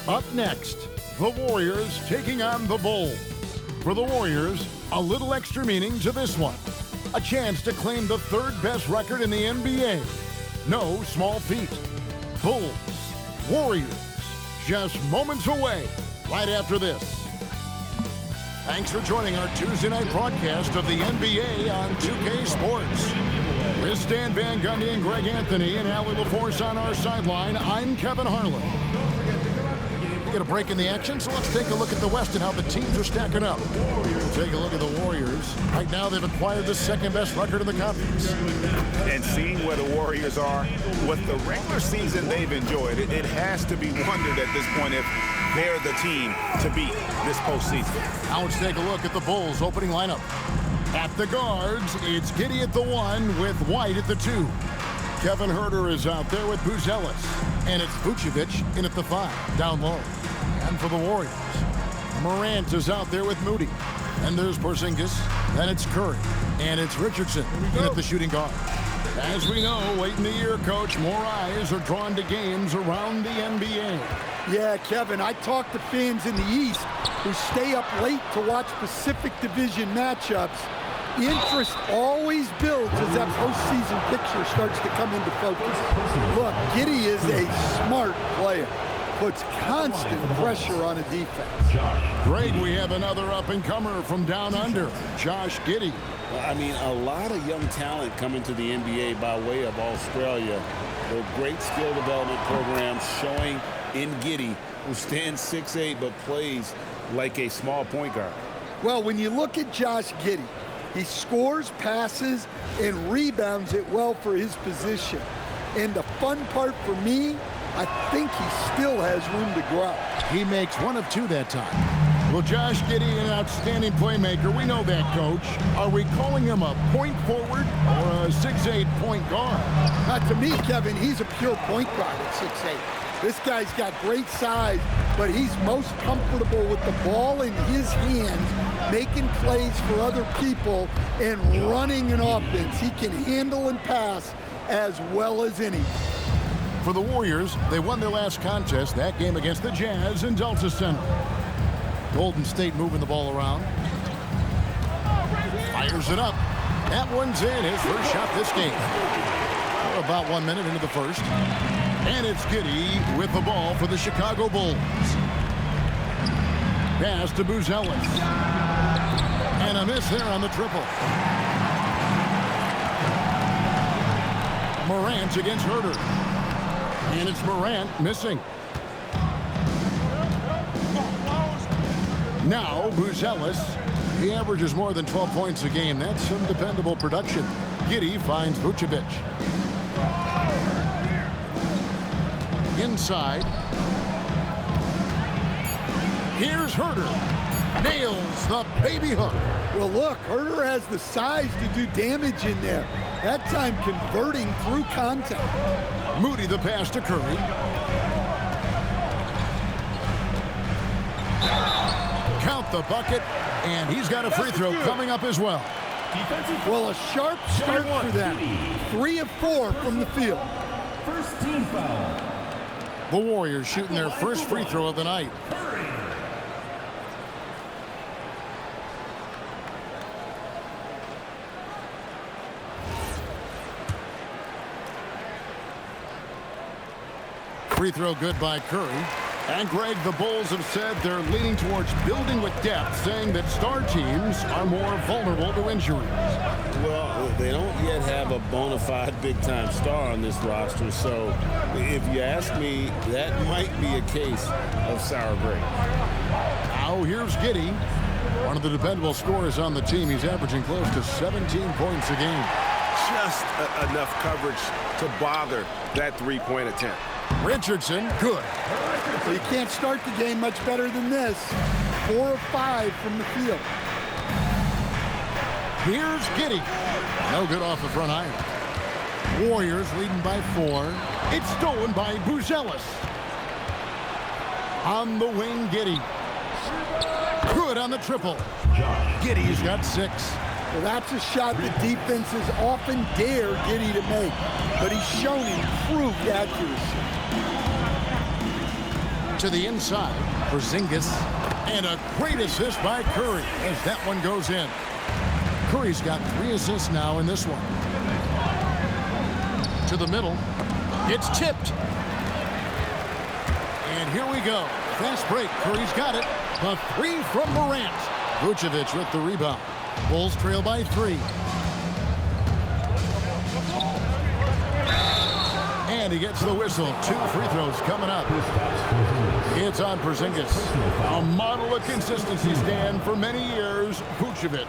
Up next, the Warriors taking on the Bulls. For the Warriors, a little extra meaning to this one. A chance to claim the third best record in the NBA. No small feat. Bulls, Warriors, just moments away right after this. Thanks for joining our Tuesday night broadcast of the NBA on 2K Sports. With Stan Van Gundy and Greg Anthony and Allie LaForce on our sideline, I'm Kevin Harlan. We get a break in the action, so let's take a look at the West and how the teams are stacking up. Take a look at the Warriors. Right now, they've acquired the second-best record in the conference. And seeing where the Warriors are, with the regular season they've enjoyed, it has to be wondered at this point if they're the team to beat this postseason. Now let's take a look at the Bulls' opening lineup. At the guards, it's Giddey at the 1 with White at the 2. Kevin Huerter is out there with Buzelis. And it's Vucevic in at the 5, down low. And for the Warriors, Morant is out there with Moody. And there's Porzingis. Then it's Curry. And it's Richardson in at the shooting guard. As we know, late in the year, Coach, more eyes are drawn to games around the NBA. Yeah, Kevin, I talk to fans in the East who stay up late to watch Pacific Division matchups. Interest always builds as that postseason picture starts to come into focus. Look, Giddey is a smart player. Puts constant pressure on a defense. Greg, we have another up-and-comer from down under, Josh Giddey. I mean, a lot of young talent coming to the NBA by way of Australia. There are great skill development programs showing in Giddey, who stands 6'8", but plays like a small point guard. Well, when you look at Josh Giddey, he scores, passes, and rebounds it well for his position. And the fun part for me, I think he still has room to grow. He makes 1 of 2 that time. Well, Josh Giddey, an outstanding playmaker. We know that, Coach. Are we calling him a point forward or a 6'8" point guard? To me, Kevin, he's a pure point guard at 6'8". This guy's got great size, but he's most comfortable with the ball in his hands, making plays for other people and running an offense. He can handle and pass as well as any. For the Warriors, they won their last contest, that game against the Jazz in Delta Center. Golden State moving the ball around. Fires it up. That one's in, his first shot this game. We're about 1 minute into the first. And it's Giddey with the ball for the Chicago Bulls. Pass to Buzelis. And a miss there on the triple. Morant against Huerter. And it's Morant missing. Now Buzelis. He averages more than 12 points a game. That's some dependable production. Giddey finds Vucevic. Inside. Here's Huerter. Nails the baby hook. Well, look, Huerter has the size to do damage in there. That time converting through contact. Moody the pass to Curry. Count the bucket, and he's got a free throw coming up as well. Well, a sharp start for them. 3 of 4 from the field. First team foul. The Warriors shooting their first free throw of the night. Free throw good by Curry. And Greg, the Bulls have said they're leaning towards building with depth, saying that star teams are more vulnerable to injuries. Well, they don't yet have a bona fide big-time star on this roster, so if you ask me, that might be a case of sour grapes. Now here's Giddey, one of the dependable scorers on the team. He's averaging close to 17 points a game. Just enough coverage to bother that three-point attempt. Richardson, good. So you can't start the game much better than this. 4 of 5 from the field. Here's Giddey. No good off the front iron. Warriors leading by 4. It's stolen by Buzelis. On the wing, Giddey. Good on the triple. Giddey's got 6. Well, that's a shot the defenses often dare Giddey to make, but he's shown improved accuracy. To the inside for Porzingis. And a great assist by Curry as that one goes in. Curry's got 3 assists now in this one. To the middle. It's tipped. And here we go. Fast break. Curry's got it. A 3 from Morant. Vucevic with the rebound. Bulls trail by 3. And he gets the whistle. 2 free throws coming up. It's on Porzingis. A model of consistency, Stan, for many years. Vucevic.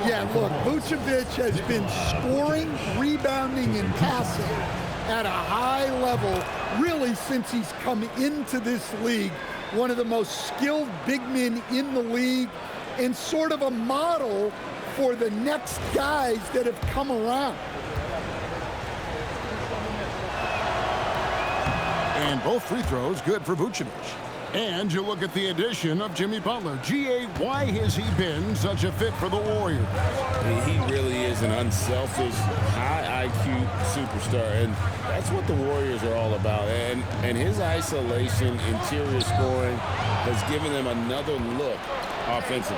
Yeah, look, Vucevic has been scoring, rebounding, and passing at a high level really since he's come into this league. One of the most skilled big men in the league and sort of a model for the next guys that have come around. And both free throws good for Vucevic. And you look at the addition of Jimmy Butler. G.A., why has he been such a fit for the Warriors? He really is an unselfish, high IQ superstar, and that's what the Warriors are all about. And his isolation, interior scoring has given them another look offensively.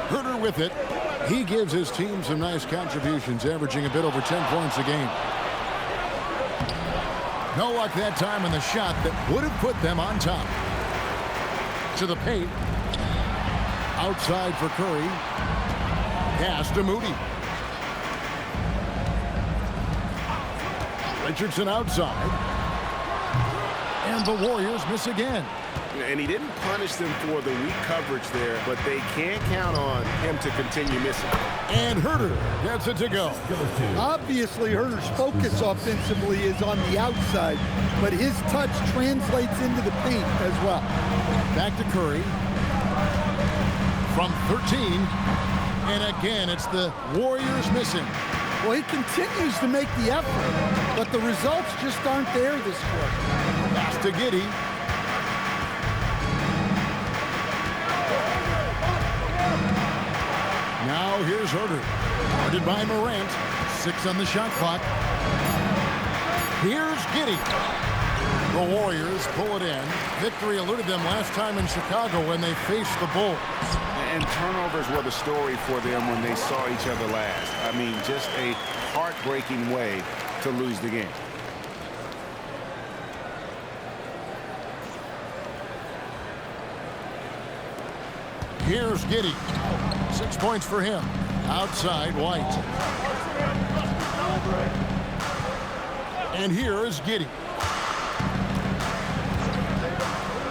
Huerter with it. He gives his team some nice contributions, averaging a bit over 10 points a game. No luck that time on the shot that would have put them on top. To the paint. Outside for Curry. Pass to Moody. Richardson outside. And the Warriors miss again. And he didn't punish them for the weak coverage there, but they can't count on him to continue missing. And Huerter gets it to go. Obviously, Huerter's focus offensively is on the outside, but his touch translates into the paint as well. Back to Curry. From 13. And again, it's the Warriors missing. Well, he continues to make the effort, but the results just aren't there this quarter. Pass to Giddey. Now here's Huerter. Guarded by Morant. 6 on the shot clock. Here's Giddey. The Warriors pull it in. Victory eluded them last time in Chicago when they faced the Bulls. And turnovers were the story for them when they saw each other last. I mean, just a heartbreaking way to lose the game. Here's Giddey. 6 points for him. Outside, White. And here is Giddey.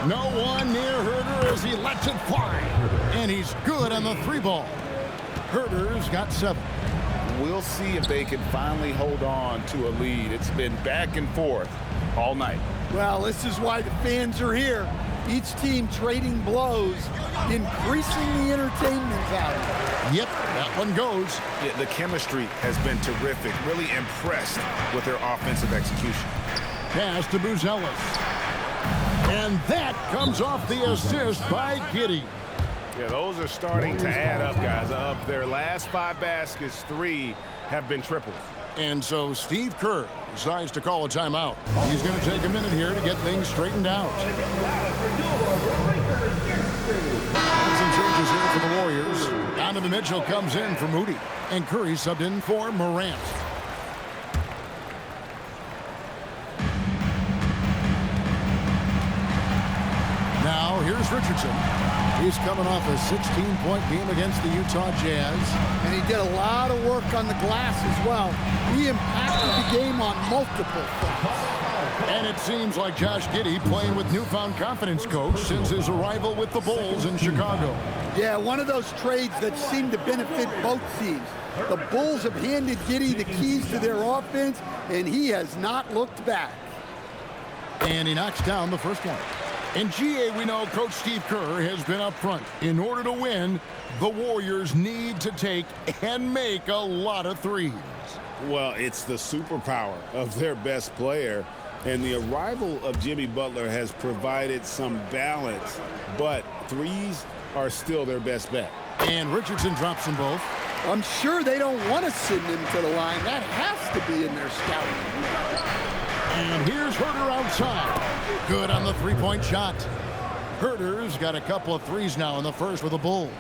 No one near Huerter as he lets it fly. And he's good on the 3-ball. Huerter's got 7. We'll see if they can finally hold on to a lead. It's been back and forth all night. Well, this is why the fans are here. Each team trading blows, increasing the entertainment value. Yep, that one goes. Yeah, the chemistry has been terrific. Really impressed with their offensive execution. Pass to Buzelis. And that comes off the assist by Giddey. Yeah, those are starting to add up, guys. Of their last 5 baskets, 3 have been triples. And so Steve Kerr decides to call a timeout. He's going to take a minute here to get things straightened out. Some changes here for the Warriors. Donovan Mitchell comes in for Moody. And Curry subbed in for Morant. Now here's Richardson. He's coming off a 16-point game against the Utah Jazz. And he did a lot of work on the glass as well. He impacted the game on multiple fronts. And it seems like Josh Giddey playing with newfound confidence, coach, since his arrival with the Bulls in Chicago. Yeah, one of those trades that seemed to benefit both teams. The Bulls have handed Giddey the keys to their offense, and he has not looked back. And he knocks down the first one. In GA, we know Coach Steve Kerr has been up front. In order to win, the Warriors need to take and make a lot of threes. Well, it's the superpower of their best player, and the arrival of Jimmy Butler has provided some balance, but threes are still their best bet. And Richardson drops them both. I'm sure they don't want to send him to the line. That has to be in their scouting. And here's Herder outside. Good on the three-point shot. Herder's got a couple of threes now in the first with the Bulls.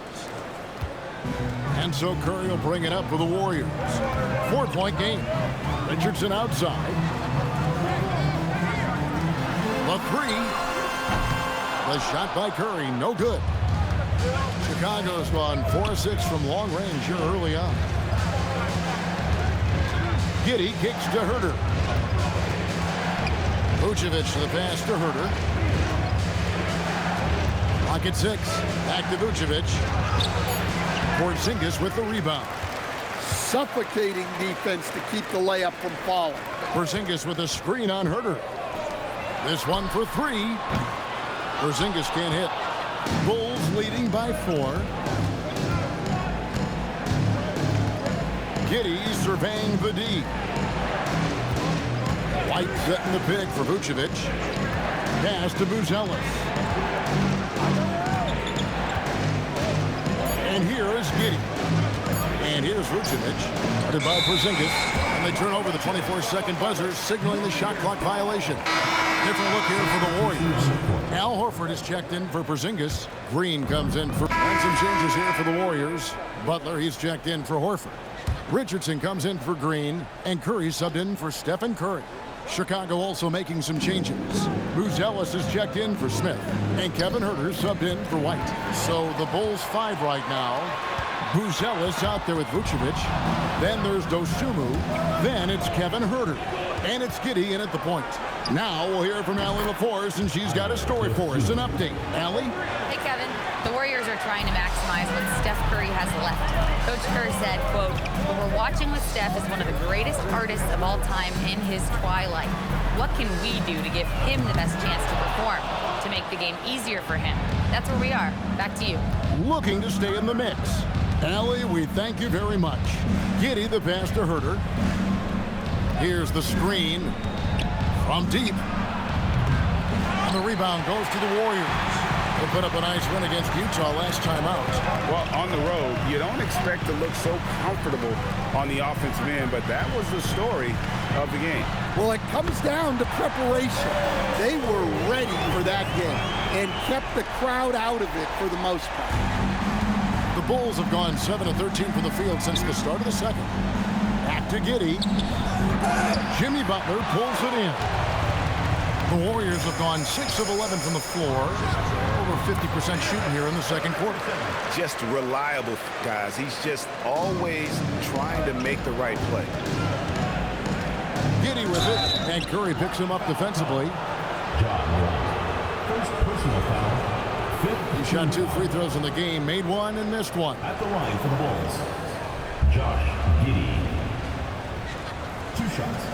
And so Curry will bring it up for the Warriors. 4-point game. Richardson outside. The three. The shot by Curry, no good. Chicago's gone 4-6 from long range here early on. Giddey kicks to Herder. Vucevic to the pass to Herder. Clock at 6. Back to Vucevic. Porzingis with the rebound. Suffocating defense to keep the layup from falling. Porzingis with a screen on Herder. This one for 3. Porzingis can't hit. Bulls leading by 4. Giddey surveying the D. White setting the pick for Vucevic. Pass to Buzelis. And here is Giddey. And here's Vucevic. Guarded by Porzingis. And they turn over the 24-second buzzer, signaling the shot clock violation. Different look here for the Warriors. Al Horford is checked in for Porzingis. Green comes in for... And some changes here for the Warriors. Butler, he's checked in for Horford. Richardson comes in for Green. And Curry subbed in for Stephen Curry. Chicago also making some changes. Buzelis is checked in for Smith. And Kevin Herter subbed in for White. So the Bulls 5 right now. Buzelis out there with Vucevic. Then there's Dosunmu. Then it's Kevin Herter. And it's Giddey in at the point. Now we'll hear from Allie LaForce, and she's got a story for us. An update. Allie? Hey, Kevin. The Warriors are trying to maximize what Steph Curry has left. Coach Kerr said, quote, "What we're watching with Steph is one of the greatest artists of all time in his twilight. What can we do to give him the best chance to perform, to make the game easier for him?" That's where we are. Back to you. Looking to stay in the mix. Allie, we thank you very much. Giddey the pass to Herter. Here's the screen from deep. And the rebound goes to the Warriors. They put up a nice win against Utah last time out. Well, on the road, you don't expect to look so comfortable on the offensive end, but that was the story of the game. Well, it comes down to preparation. They were ready for that game and kept the crowd out of it for the most part. The Bulls have gone 7 of 13 from the field since the start of the second. Back to Giddey. Jimmy Butler pulls it in. The Warriors have gone 6 of 11 from the floor. Over 50% shooting here in the second quarter. Just reliable, guys. He's just always trying to make the right play. Giddey with it, and Curry picks him up defensively. First personal foul. He shot 2 free throws in the game, made 1 and missed 1. At the line for the Bulls, Josh Giddey. 2 shots.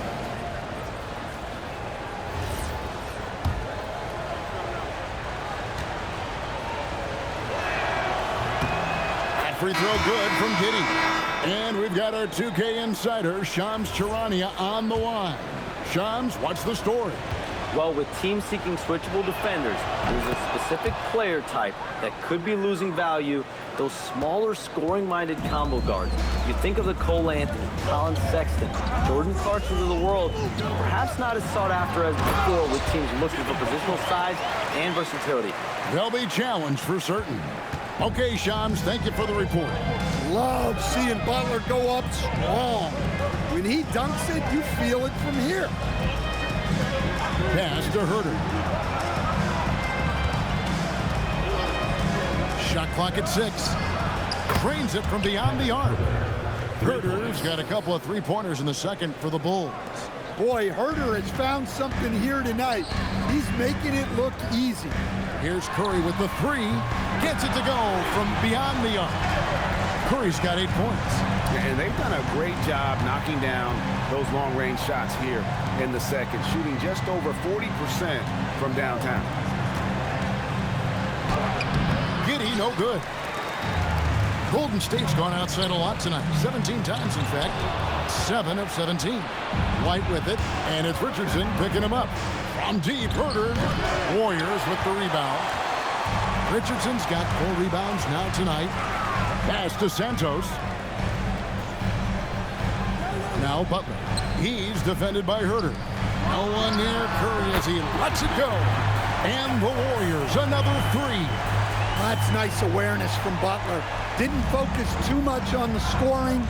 That free throw good from Giddey. And we've got our 2K insider, Shams Charania, on the line. Shams, what's the story? Well, with teams seeking switchable defenders, there's a specific player type that could be losing value, those smaller scoring-minded combo guards. You think of the Cole Anthony, Colin Sexton, Jordan Clarksons of the world, perhaps not as sought after as before with teams looking for positional size and versatility. They'll be challenged for certain. Okay, Shams, thank you for the report. Love seeing Butler go up strong. When he dunks it, you feel it from here. Pass to Herter. Shot clock at 6. Drains it from beyond the arc. Herter's got a couple of three-pointers in the second for the Bulls. Boy, Herter has found something here tonight. He's making it look easy. Here's Curry with the 3. Gets it to go from beyond the arc. Curry's got 8 points. And they've done a great job knocking down those long-range shots here in the second, shooting just over 40% from downtown. Giddey, no good. Golden State's gone outside a lot tonight. 17 times, in fact. 7 of 17. White with it, and it's Richardson picking him up. From deep, Herter. Warriors with the rebound. Richardson's got 4 rebounds now tonight. Pass to Santos. Now Butler. He's defended by Herter. No one near Curry as he lets it go. And the Warriors, another three. That's nice awareness from Butler. Didn't focus too much on the scoring,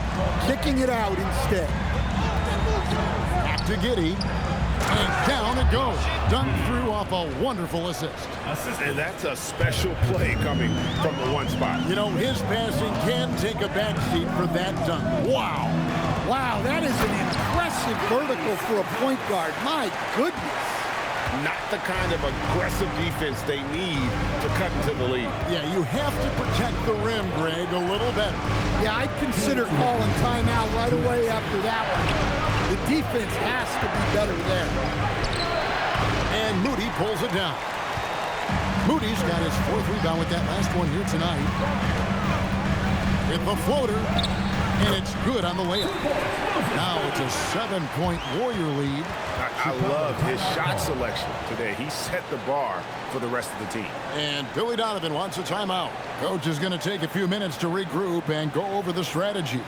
kicking it out instead. Back to Giddey. And down it goes. Dunked through off a wonderful assist. And that's a special play coming from the one spot. You know, his passing can take a backseat for that dunk. Wow. Wow, that is an impressive vertical for a point guard. My goodness. Not the kind of aggressive defense they need to cut into the lead. Yeah, you have to protect the rim, Greg, a little better. Yeah, I'd consider calling timeout right away after that one. The defense has to be better there. And Moody pulls it down. Moody's got his fourth rebound with that last one here tonight. With the floater, and it's good on the layup. Now it's a 7-point Warrior lead. I love his shot selection today. He set the bar for the rest of the team. And Billy Donovan wants a timeout. Coach is going to take a few minutes to regroup and go over the strategy.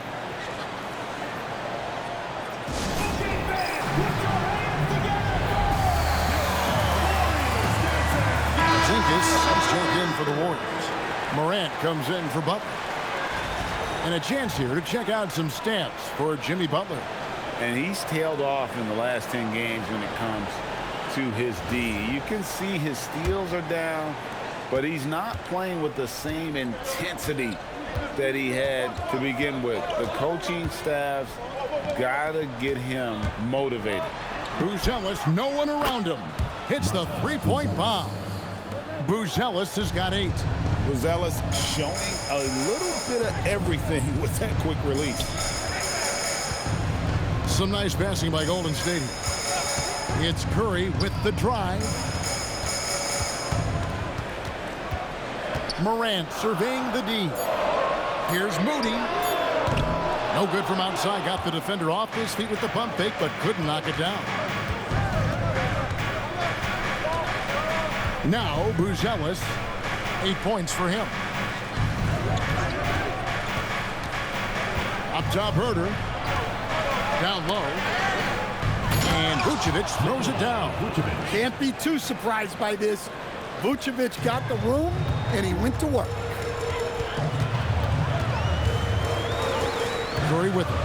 Zinkis checked in for the Warriors. Morant comes in for Butler. And a chance here to check out some stats for Jimmy Butler. And he's tailed off in the last 10 games when it comes to his D. You can see his steals are down, but he's not playing with the same intensity that he had to begin with. The coaching staff's got to get him motivated. Buzelis, no one around him. Hits the three-point bomb. Buzelis has got 8. Buzelis showing a little bit of everything with that quick release. Some nice passing by Golden State. It's Curry with the drive. Morant surveying the D. Here's Moody. No good from outside. Got the defender off his feet with the pump fake, but couldn't knock it down. Now Buzelis, 8 points for him. Up top, Herter. Down low. And Vucevic throws it down. Can't be too surprised by this. Vucevic got the room, and he went to work. Curry with it.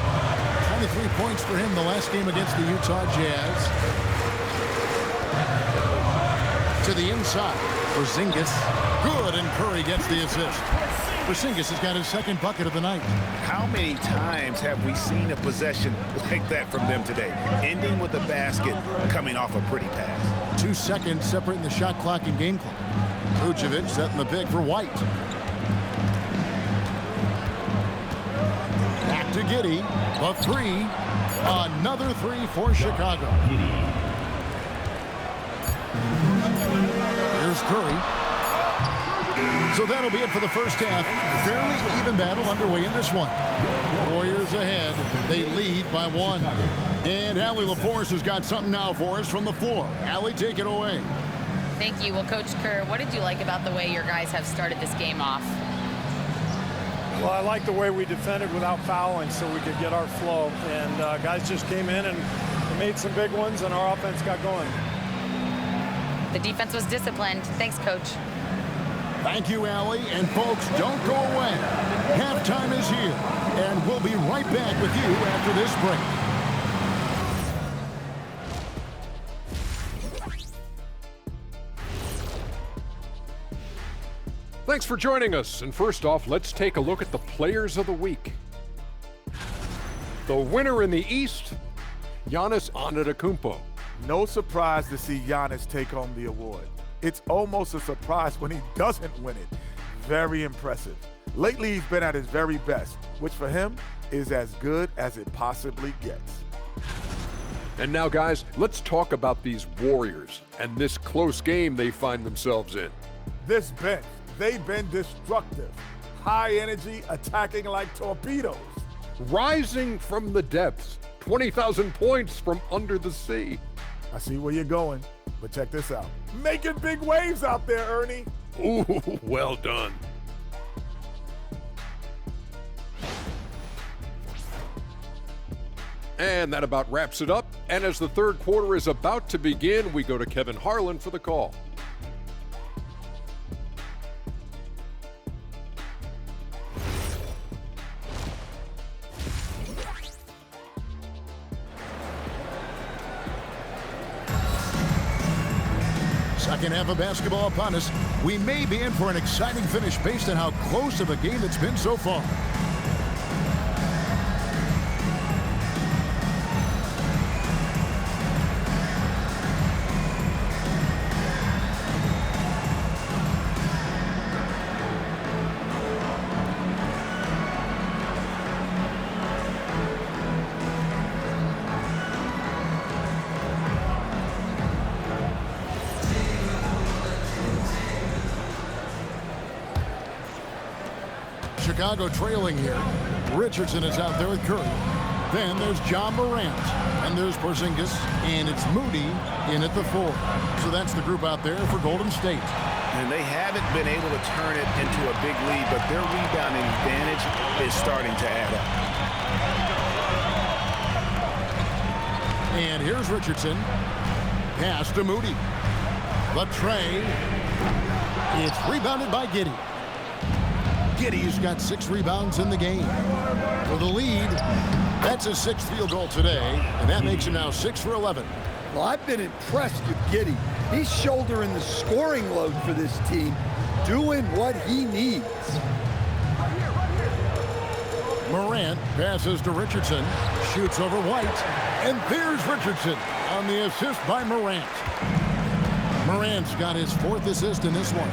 23 points for him the last game against the Utah Jazz. To the inside for Porzingis. Good, and Curry gets the assist. Porzingis has got his second bucket of the night. How many times have we seen a possession like that from them today? Ending with a basket, coming off a pretty pass. 2 seconds separating the shot clock and game clock. Vucevic setting the pick for White. Back to Giddey. A 3. Another 3 for Chicago. Here's Curry. So that'll be it for the first half. Fairly even battle underway in this one. Warriors ahead. They lead by 1. And Allie LaForce has got something now for us from the floor. Allie, take it away. Thank you. Well, Coach Kerr, what did you like about the way your guys have started this game off? Well, I like the way we defended without fouling so we could get our flow. And guys just came in and made some big ones, and our offense got going. The defense was disciplined. Thanks, Coach. Thank you, Allie. And folks, don't go away. Halftime is here, and we'll be right back with you after this break. Thanks for joining us. And first off, let's take a look at the players of the week. The winner in the East, Giannis Antetokounmpo. No surprise to see Giannis take home the award. It's almost a surprise when he doesn't win it. Very impressive. Lately, he's been at his very best, which for him is as good as it possibly gets. And now, guys, let's talk about these Warriors and this close game they find themselves in. This bench, they've been destructive. High energy, attacking like torpedoes. Rising from the depths, 20,000 points from under the sea. I see where you're going, but check this out. Making big waves out there, Ernie. Ooh, well done. And that about wraps it up. And as the third quarter is about to begin, we go to Kevin Harlan for the call. Second half of basketball upon us. We may be in for an exciting finish based on how close of a game it's been so far. Chicago trailing here. Richardson is out there with Curry. Then there's John Morant. And there's Porzingis. And it's Moody in at the 4. So that's the group out there for Golden State. And they haven't been able to turn it into a big lead, but their rebounding advantage is starting to add up. And here's Richardson. Pass to Moody. The tray. It's rebounded by Giddey. Giddey's got 6 rebounds in the game. For the lead, that's his 6th field goal today, and that makes him now 6 for 11. Well, I've been impressed with Giddey. He's shouldering the scoring load for this team, doing what he needs. Morant passes to Richardson, shoots over White, and there's Richardson on the assist by Morant. Morant's got his 4th assist in this one.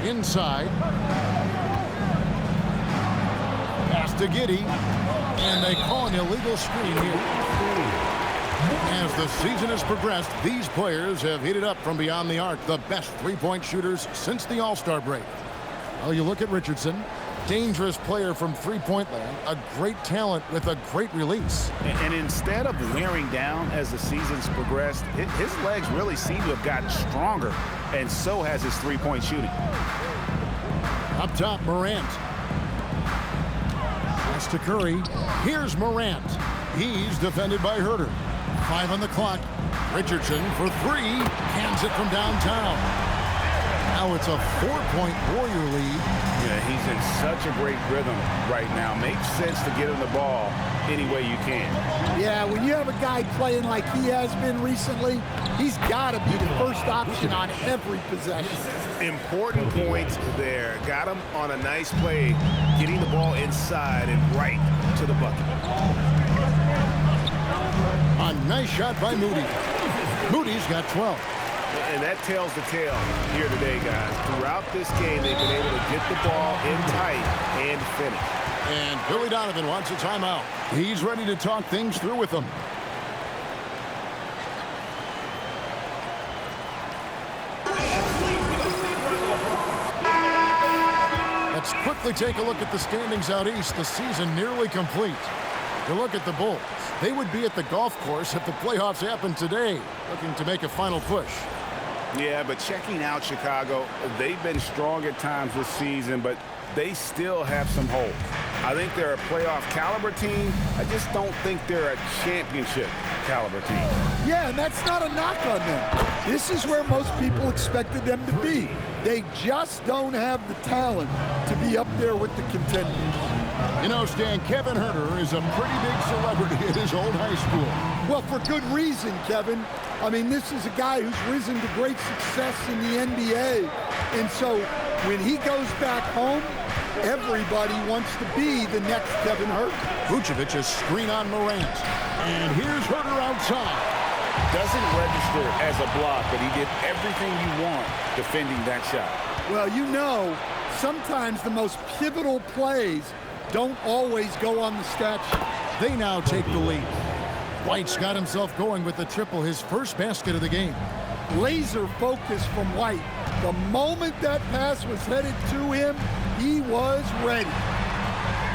Inside. Pass to Giddey. And they call an illegal screen here. As the season has progressed, these players have hit it up from beyond the arc. The best three-point shooters since the All-Star break. Well, you look at Richardson. Dangerous player from three-point land. A great talent with a great release. And instead of wearing down as the season's progressed, his legs really seem to have gotten stronger, and so has his three-point shooting. Up top, Morant. Pass to Curry. Here's Morant. He's defended by Herter. 5 on the clock. Richardson for 3. Cans it from downtown. Now it's a 4-point Warrior lead. Yeah, he's in such a great rhythm right now. Makes sense to get him the ball any way you can. Yeah, when you have a guy playing like he has been recently, he's got to be the first option on every possession. Important points there. Got him on a nice play, getting the ball inside and right to the bucket. A nice shot by Moody. Moody's got 12. And that tells the tale here today, guys. Throughout this game, they've been able to get the ball in tight and finish. And Billy Donovan wants a timeout. He's ready to talk things through with them. Let's quickly take a look at the standings out east. The season nearly complete. You look at the Bulls. They would be at the golf course if the playoffs happened today, looking to make a final push. Yeah, but checking out Chicago, they've been strong at times this season, but they still have some holes. I think they're a playoff caliber team. I just don't think they're a championship caliber team. Yeah, and that's not a knock on them. This is where most people expected them to be. They just don't have the talent to be up there with the contenders. You know, Stan, Kevin Herter is a pretty big celebrity at his old high school. Well, for good reason, Kevin. I mean, this is a guy who's risen to great success in the NBA. And so when he goes back home, everybody wants to be the next Kevin Herter. Vucevic is screen on Morant. And here's Herter outside. Doesn't register as a block, but he did everything you want defending that shot. Well, you know, sometimes the most pivotal plays don't always go on the stat sheet. They now take the lead. White's got himself going with the triple, his first basket of the game. Laser focus from White. The moment that pass was headed to him, he was ready.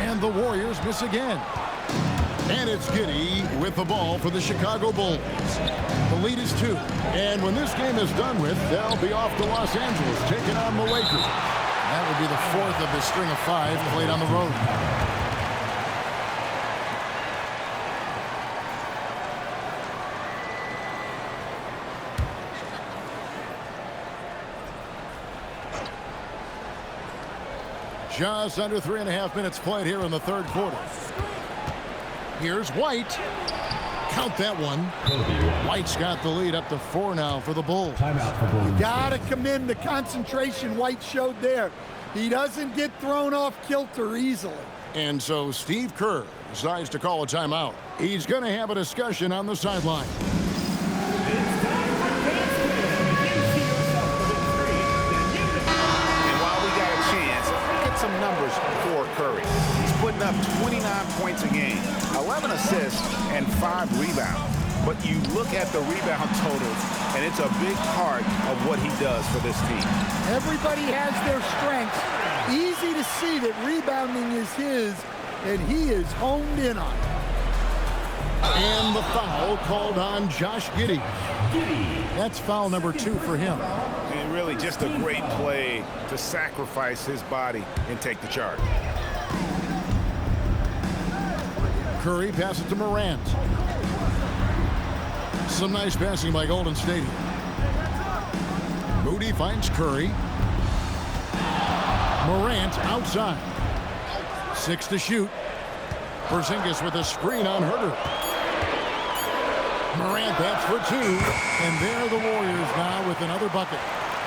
And the Warriors miss again. And it's Giddey with the ball for the Chicago Bulls. The lead is 2. And when this game is done with, they'll be off to Los Angeles, taking on the Lakers. That would be the 4th of the string of 5 played on the road. Just under 3.5 minutes played here in the third quarter. Here's White. Count that one. White's got the lead up to 4 now for the Bulls. Timeout for Golden You gotta commend the concentration White showed there. He doesn't get thrown off kilter easily. And so Steve Kerr decides to call a timeout. He's going to have a discussion on the sideline. And while we got a chance, get some numbers for Curry. He's putting up 29 points a game, 11 assists, and 5 rebounds. But you look at the rebound totals, and it's a big part of what he does for this team. Everybody has their strengths. Easy to see that rebounding is his, and he is honed in on it. And the foul called on Josh Giddey. That's foul number 2 for him. And really just a great play to sacrifice his body and take the charge. Curry passes to Morant. Some nice passing by Golden State. Moody finds Curry. Morant outside. 6 to shoot. Porzingis with a screen on Herter. Morant, that's for 2. And there are the Warriors now with another bucket.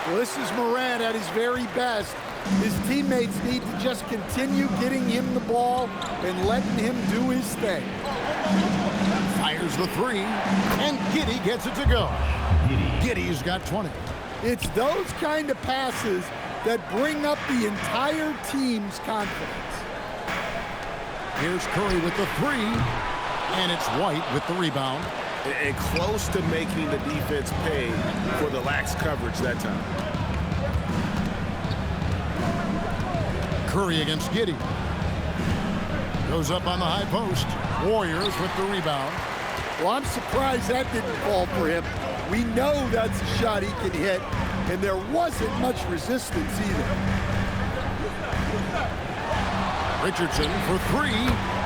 Well, this is Morant at his very best. His teammates need to just continue getting him the ball and letting him do his thing. Fires the 3, and Giddey gets it to go. Giddey's got 20. It's those kind of passes that bring up the entire team's confidence. Here's Curry with the 3, and it's White with the rebound. And close to making the defense pay for the lax coverage that time. Curry against Giddey. Goes up on the high post. Warriors with the rebound. Well, I'm surprised that didn't fall for him. We know that's a shot he can hit, and there wasn't much resistance either. Richardson for 3.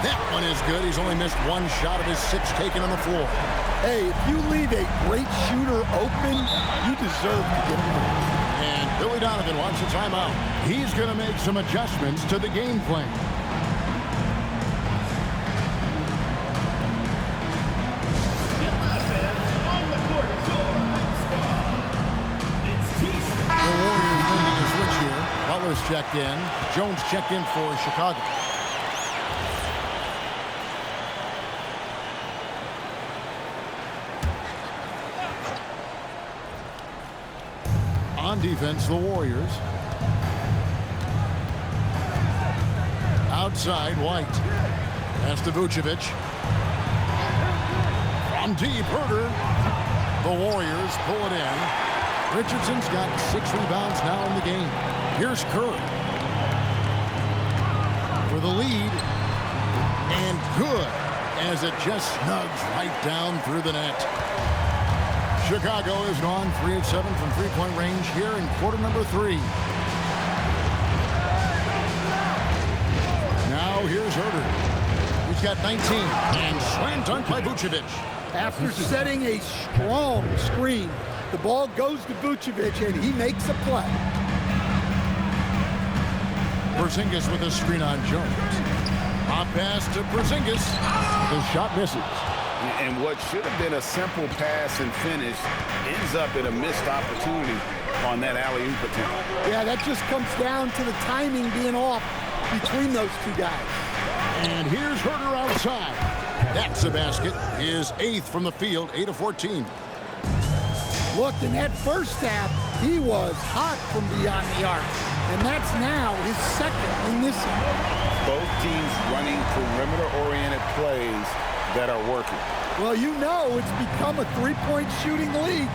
That one is good. He's only missed 1 shot of his 6 taken on the floor. Hey, if you leave a great shooter open, you deserve to get him. And Billy Donovan wants a timeout. He's going to make some adjustments to the game plan. The Warriors making a switch here. Butler's checked in. Jones checked in for Chicago. On defense, the Warriors. Outside, White. Pass to Vucevic. From deep, Herter. The Warriors pull it in. Richardson's got 6 rebounds now in the game. Here's Curry. For the lead. And good, as it just snugs right down through the net. Chicago has gone 3 of 7 from three-point range here in quarter number 3. Now here's Herter. He's got 19 and slam dunk by Vucevic. After setting a strong screen, the ball goes to Vucevic and he makes a play. Porzingis with a screen on Jones. Hot pass to Porzingis. The shot misses. And what should have been a simple pass and finish ends up in a missed opportunity on that alley-oop attempt. Yeah, that just comes down to the timing being off between those 2 guys. And here's Herter outside. That's a basket. His 8th from the field, 8 of 14. Look, in that first half, he was hot from beyond the arc. And that's now his 2nd in this one. Both teams running perimeter-oriented plays that are working. Well, you know it's become a 3-point shooting league.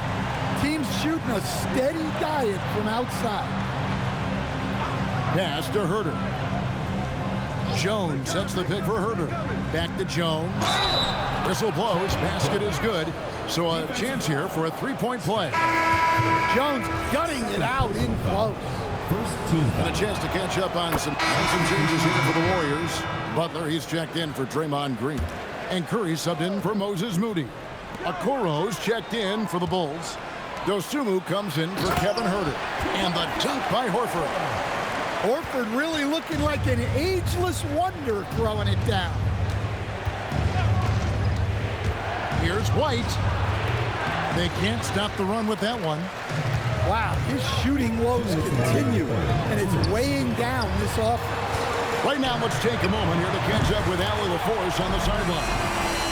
Teams shooting a steady diet from outside. Pass to Herter. Jones sets the pick for Herter. Back to Jones. Whistle blows. Basket is good. So a chance here for a 3-point play. Jones gutting it out in close. And a chance to catch up on some changes here for the Warriors. Butler, he's checked in for Draymond Green. And Curry subbed in for Moses Moody. Okoro's checked in for the Bulls. Dosunmu comes in for Kevin Herter. And the dunk by Horford. Horford really looking like an ageless wonder throwing it down. Here's White. They can't stop the run with that one. Wow, his shooting woes continue, and it's weighing down this offense. Right now, let's take a moment here to catch up with Allie LaForce on the sideline.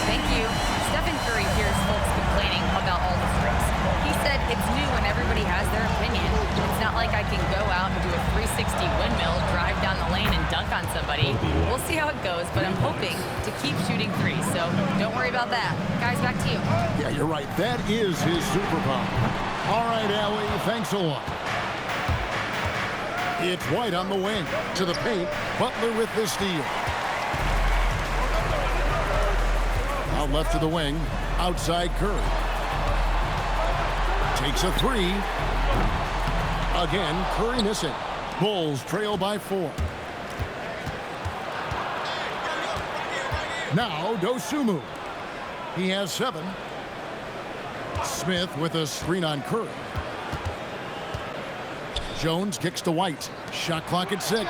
Thank you. Stephen Curry hears folks complaining about all the threats. He said it's new and everybody has their opinion. It's not like I can go out and do a 360 windmill, drive down the lane, and dunk on somebody. We'll see how it goes, but I'm hoping to keep shooting threes, so don't worry about that. Guys, back to you. Yeah, you're right. That is his superpower. All right, Allie, thanks a lot. It's White on the wing. To the paint. Butler with the steal. Out left to the wing. Outside Curry. Takes a three. Again, Curry missing. Bulls trail by 4. Now, Dosunmu. He has 7. Smith with a screen on Curry. Jones kicks to White. Shot clock at 6.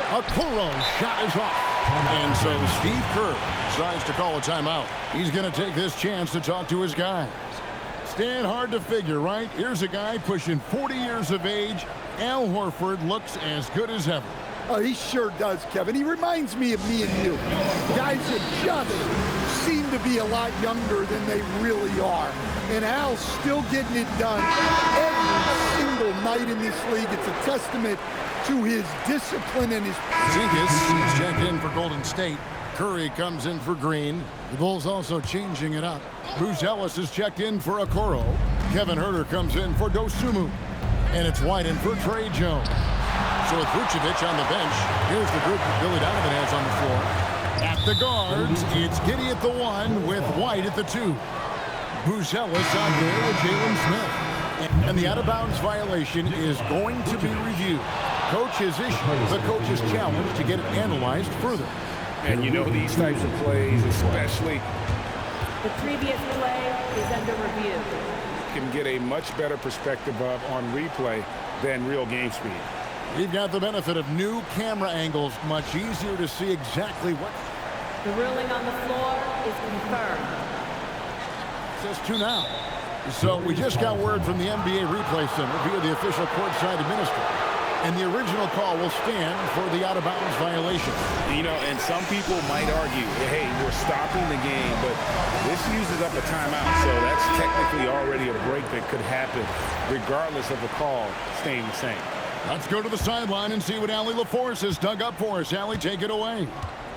Okoro shot is off. And so Steve Kerr decides to call a timeout. He's going to take this chance to talk to his guys. Stan, hard to figure, right? Here's a guy pushing 40 years of age. Al Horford looks as good as ever. Oh, he sure does, Kevin. He reminds me of me and you. Guys that just seem to be a lot younger than they really are. And Al's still getting it done every single night in this league. It's a testament to his discipline and his... Zingas checked in for Golden State. Curry comes in for Green. The Bulls also changing it up. Bruce Ellis is checked in for Okoro. Kevin Huerter comes in for Dosunmu. And it's White in for Trey Jones. So with Vucevic on the bench, here's the group that Billy Donovan has on the floor. At the guards, it's Giddey at the 1 with White at the 2. Bruce Ellis out there with Jalen Smith. And the out-of-bounds violation is going to be reviewed. Coach has issued the coach's challenge to get it analyzed further. And you know these types of plays, especially, the previous play is under review. Can get a much better perspective of on replay than real game speed. We've got the benefit of new camera angles, much easier to see exactly what. The ruling on the floor is confirmed. Says 2 now. So we just got word from the NBA Replay Center via the official courtside administrator. And the original call will stand for the out-of-bounds violation. You know, and some people might argue, hey, we're stopping the game, but this uses up a timeout, so that's technically already a break that could happen regardless of the call staying the same. Let's go to the sideline and see what Allie LaForce has dug up for us. Allie, take it away.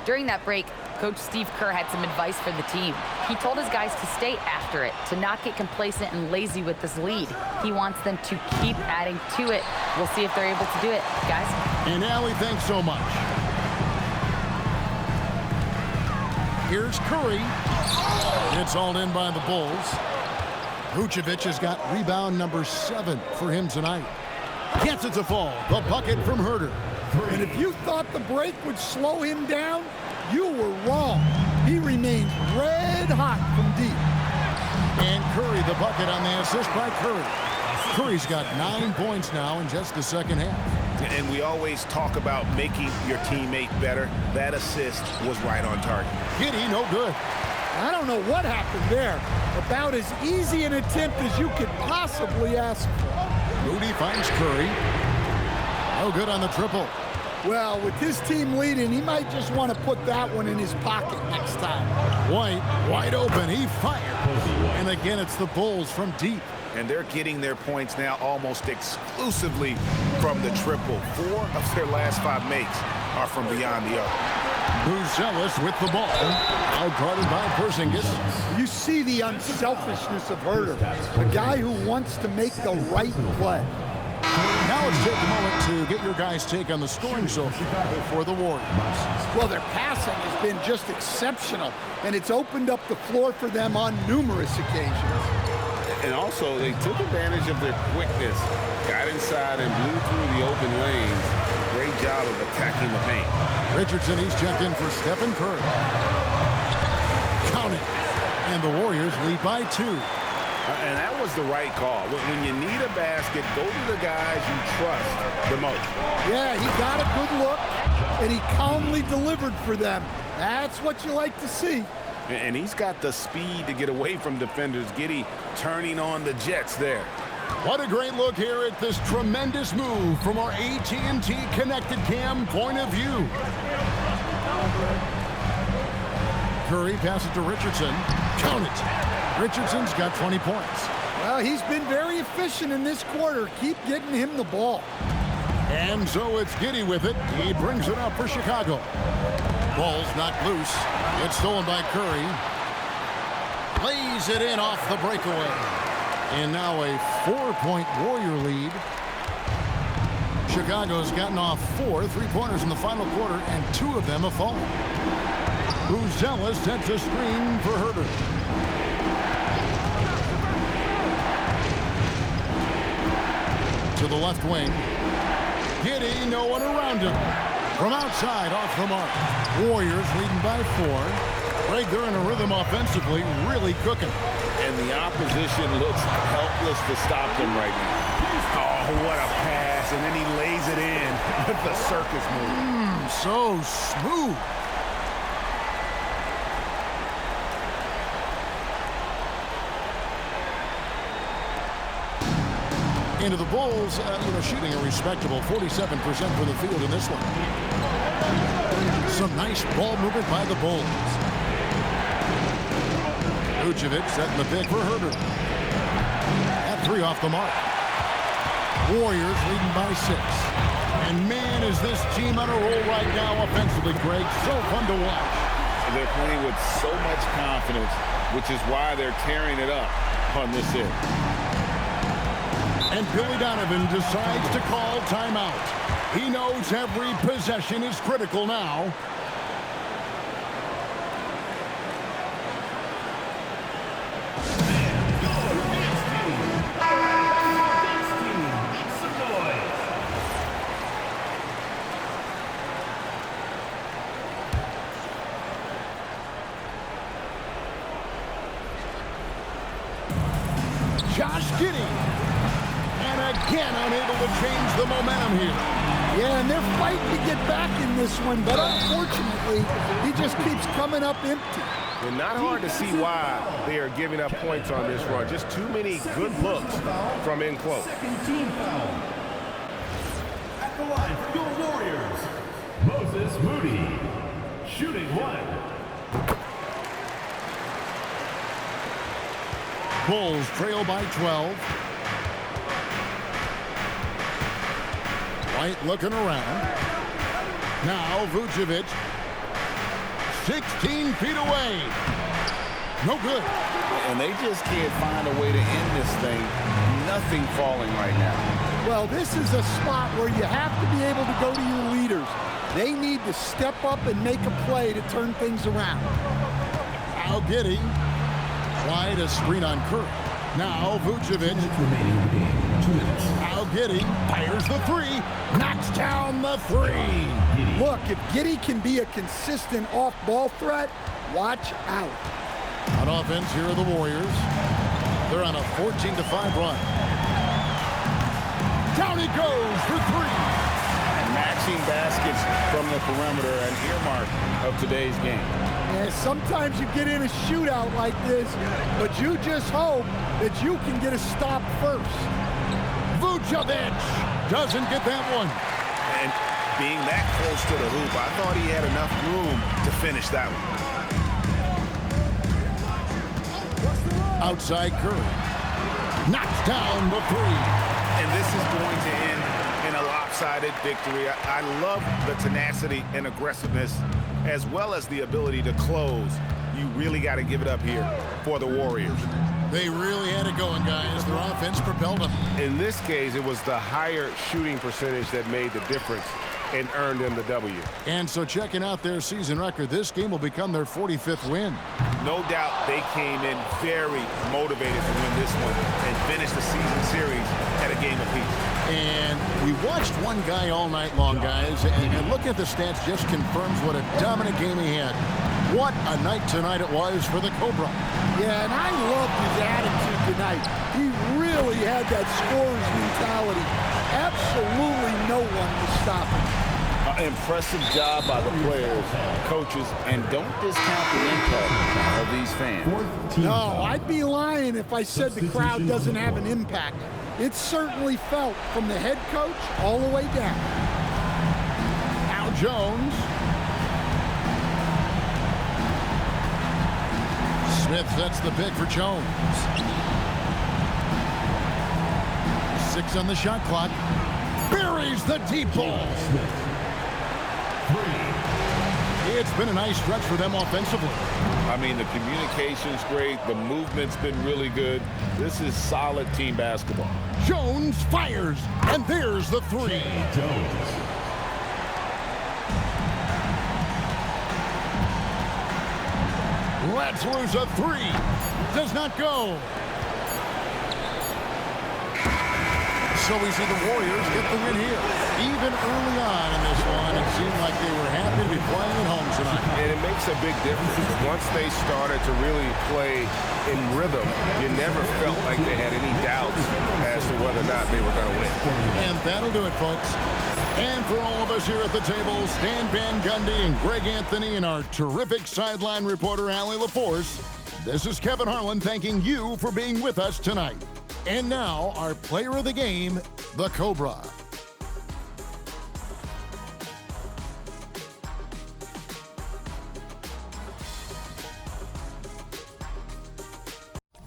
During that break, Coach Steve Kerr had some advice for the team. He told his guys to stay after it, to not get complacent and lazy with this lead. He wants them to keep adding to it. We'll see if they're able to do it, guys. And Allie, thanks so much. Here's Curry. It's all in by the Bulls. Vucevic has got rebound number 7 for him tonight. Gets it to fall. The bucket from Huerter. And if you thought the break would slow him down, you were wrong. He remains red hot from deep. And Curry, the bucket on the assist by Curry. Curry's got 9 points now in just the second half. And we always talk about making your teammate better. That assist was right on target. Giddey, no good. I don't know what happened there. About as easy an attempt as you could possibly ask for. Moody finds Curry. No good on the triple. Well, with his team leading, he might just want to put that one in his pocket next time. White, wide open. He fires. And again, it's the Bulls from deep. And they're getting their points now almost exclusively from the triple. 4 of their last 5 makes are from beyond the arc. Bruce Ellis with the ball. Out guarded by Porzingis. You see the unselfishness of Huerter, a guy who wants to make the right play. Now let's take a moment to get your guys' take on the scoring so far for the Warriors. Well, their passing has been just exceptional, and it's opened up the floor for them on numerous occasions. And also, they took advantage of their quickness, got inside and blew through the open lanes. Great job of attacking the paint. Richardson, he's checked in for Stephen Curry. Count it. And the Warriors lead by 2. And that was the right call. When you need a basket, go to the guys you trust the most. Yeah, he got a good look, and he calmly delivered for them. That's what you like to see. And he's got the speed to get away from defenders. Giddey turning on the Jets there. What a great look here at this tremendous move from our AT&T Connected Cam point of view. Curry passes to Richardson. Count it. Richardson's got 20 points. Well, he's been very efficient in this quarter. Keep getting him the ball. And so it's Giddey with it. He brings it up for Chicago. Ball's knocked loose. It's stolen by Curry. Lays it in off the breakaway. And now a 4-point Warrior lead. Chicago's gotten off 4 3-pointers in the final quarter, and 2 of them have fallen. Buzella sets a screen for Herter. To the left wing. Giddey, no one around him. From outside, off the mark. Warriors leading by 4. Greg, they're in a rhythm offensively, really cooking. And the opposition looks helpless to stop them right now. Oh, what a pass. And then he lays it in with the circus move. So smooth. Into the Bulls, shooting a respectable 47% for the field in this one. Some nice ball movement by the Bulls. Vucevic setting the pick for Herbert. That 3 off the mark. Warriors leading by 6. And man, is this team on a roll right now offensively, Greg. So fun to watch. They're playing with so much confidence, which is why they're tearing it up on this end. And Billy Donovan decides to call timeout. He knows every possession is critical now. Josh Giddey. And again, unable to change the momentum here. Yeah, and they're fighting to get back in this one, but unfortunately, he just keeps coming up empty. And not hard to see why they are giving up points on this run. Just too many good looks from in close. Second team foul. At the line for your Warriors, Moses Moody, shooting 1. Bulls trail by 12. White looking around. Now Vucevic. 16 feet away. No good. And they just can't find a way to end this thing. Nothing falling right now. Well, this is a spot where you have to be able to go to your leaders. They need to step up and make a play to turn things around. Now Giddey. Wide a screen on Curry. Now Vucevic. Now Giddey fires the 3. Knocks down the 3. Look, if Giddey can be a consistent off-ball threat, watch out. On offense, here are the Warriors. They're on a 14-5 run. Down he goes for 3. And maxing baskets from the perimeter, an earmark of today's game. Yeah, sometimes you get in a shootout like this, but you just hope that you can get a stop first. Vucevic doesn't get that one. And being that close to the hoop, I thought he had enough room to finish that one. Outside Curry. Knocks down the 3. And this is going to end in a lopsided victory. I love the tenacity and aggressiveness as well as the ability to close. You really got to give it up here for the Warriors. They really had it going, guys. Their offense propelled them. In this case, it was the higher shooting percentage that made the difference and earned them the W. And so checking out their season record, this game will become their 45th win. No doubt they came in very motivated to win this one and finish the season series at a game apiece. And we watched one guy all night long, guys, and looking at the stats just confirms what a dominant game he had. What a night tonight it was for the Cobra. Yeah, and I loved his attitude tonight. He really had that scorer's mentality. Absolutely no one was stopping. Impressive job by the players, coaches, and don't discount the impact of these fans. No, I'd be lying if I said the crowd doesn't have an impact. It certainly felt from the head coach all the way down. Al Jones. Smith sets the pick for Jones. 6 on the shot clock. Buries the deep ball. It's been a nice stretch for them offensively. I mean, the communication's great. The movement's been really good. This is solid team basketball. Jones fires, and there's the 3. Jones. Let's lose a 3. Does not go. So we see the Warriors get the win here. Even early on in this one, it seemed like they were happy to be playing at home tonight. And it makes a big difference. Once they started to really play in rhythm, you never felt like they had any doubts as to whether or not they were going to win. And that'll do it, folks. And for all of us here at the table, Stan Van Gundy and Greg Anthony and our terrific sideline reporter, Allie LaForce, this is Kevin Harlan thanking you for being with us tonight. And now, our player of the game, the Cobra.